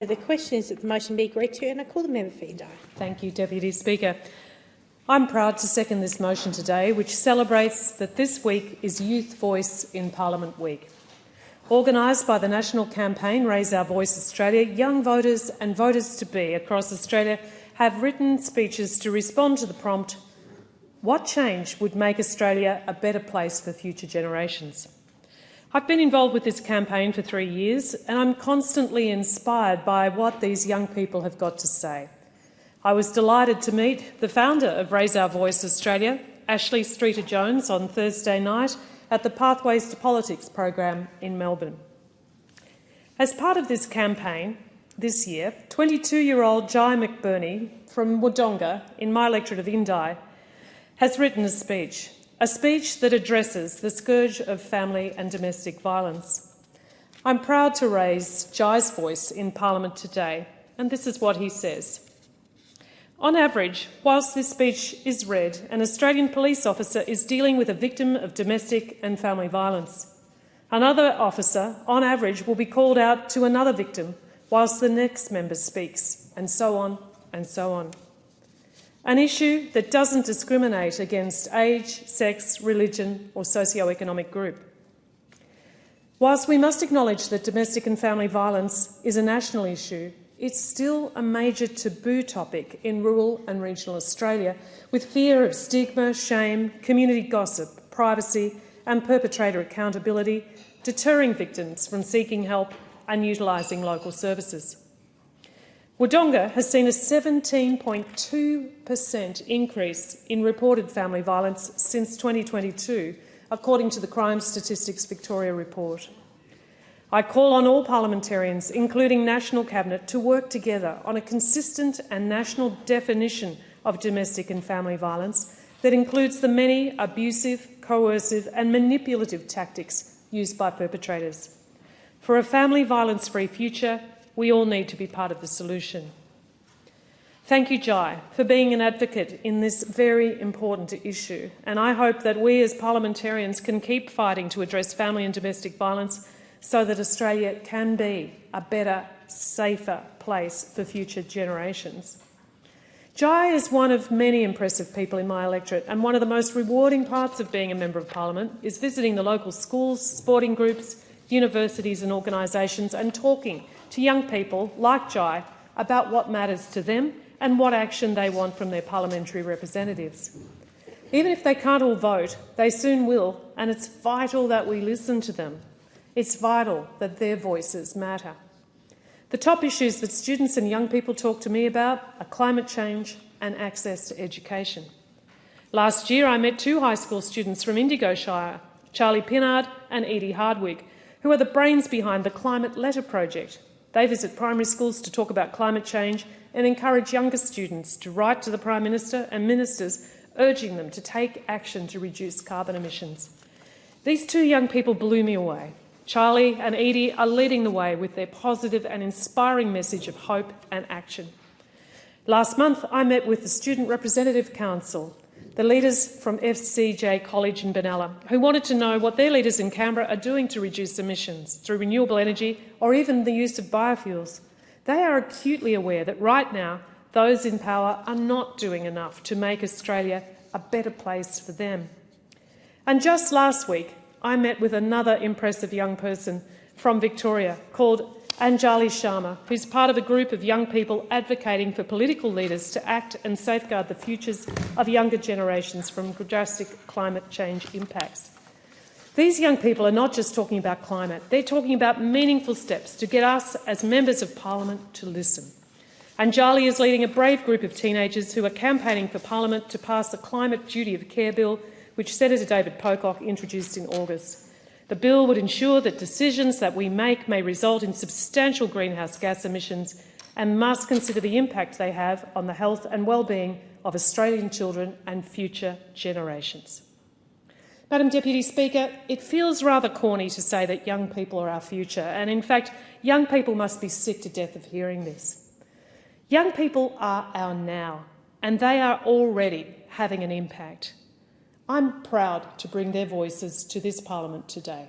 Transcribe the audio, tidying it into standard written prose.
The question is that the motion be agreed to, and I call the member for Indi. Thank you, Deputy Speaker. I'm proud to second this motion today, which celebrates that this week is Youth Voice in Parliament Week. Organised by the national campaign Raise Our Voice Australia, young voters and voters-to-be across Australia have written speeches to respond to the prompt, "What change would make Australia a better place for future generations?" I've been involved with this campaign for 3 years, and I'm constantly inspired by what these young people have got to say. I was delighted to meet the founder of Raise Our Voice Australia, Ashley Streeter-Jones, on Thursday night at the Pathways to Politics program in Melbourne. As part of this campaign this year, 22-year-old Jye McBurnie from Wodonga in my electorate of Indi has written a speech that addresses the scourge of family and domestic violence. I'm proud to raise Jye's voice in Parliament today, and this is what he says. On average, whilst this speech is read, an Australian police officer is dealing with a victim of domestic and family violence. Another officer, on average, will be called out to another victim whilst the next member speaks, and so on and so on. An issue that doesn't discriminate against age, sex, religion or socio-economic group. Whilst we must acknowledge that domestic and family violence is a national issue, it's still a major taboo topic in rural and regional Australia, with fear of stigma, shame, community gossip, privacy and perpetrator accountability, deterring victims from seeking help and utilising local services. Wodonga has seen a 17.2% increase in reported family violence since 2022, according to the Crime Statistics Victoria report. I call on all parliamentarians, including National Cabinet, to work together on a consistent and national definition of domestic and family violence that includes the many abusive, coercive and manipulative tactics used by perpetrators. For a family violence-free future, we all need to be part of the solution. Thank you, Jye, for being an advocate in this very important issue, and I hope that we as parliamentarians can keep fighting to address family and domestic violence so that Australia can be a better, safer place for future generations. Jye is one of many impressive people in my electorate, and one of the most rewarding parts of being a Member of Parliament is visiting the local schools, sporting groups, universities and organisations and talking to young people like Jye about what matters to them and what action they want from their parliamentary representatives. Even if they can't all vote, they soon will, and it's vital that we listen to them. It's vital that their voices matter. The top issues that students and young people talk to me about are climate change and access to education. Last year I met 2 high school students from Indigo Shire, Charlie Pinnard and Edie Hardwig, who are the brains behind the Climate Letter Project. They visit primary schools to talk about climate change and encourage younger students to write to the Prime Minister and ministers, urging them to take action to reduce carbon emissions. These 2 young people blew me away. Charlie and Edie are leading the way with their positive and inspiring message of hope and action. Last month, I met with the Student Representative Council, the leaders from FCJ College in Benalla, who wanted to know what their leaders in Canberra are doing to reduce emissions through renewable energy or even the use of biofuels. They are acutely aware that right now those in power are not doing enough to make Australia a better place for them. And just last week, I met with another impressive young person from Victoria called Anjali Sharma, who's part of a group of young people advocating for political leaders to act and safeguard the futures of younger generations from drastic climate change impacts. These young people are not just talking about climate, they're talking about meaningful steps to get us as members of Parliament to listen. Anjali is leading a brave group of teenagers who are campaigning for Parliament to pass the Climate Duty of Care Bill, which Senator David Pocock introduced in August. The bill would ensure that decisions that we make may result in substantial greenhouse gas emissions and must consider the impact they have on the health and well-being of Australian children and future generations. Madam Deputy Speaker, it feels rather corny to say that young people are our future, and in fact, young people must be sick to death of hearing this. Young people are our now, and they are already having an impact. I'm proud to bring their voices to this Parliament today.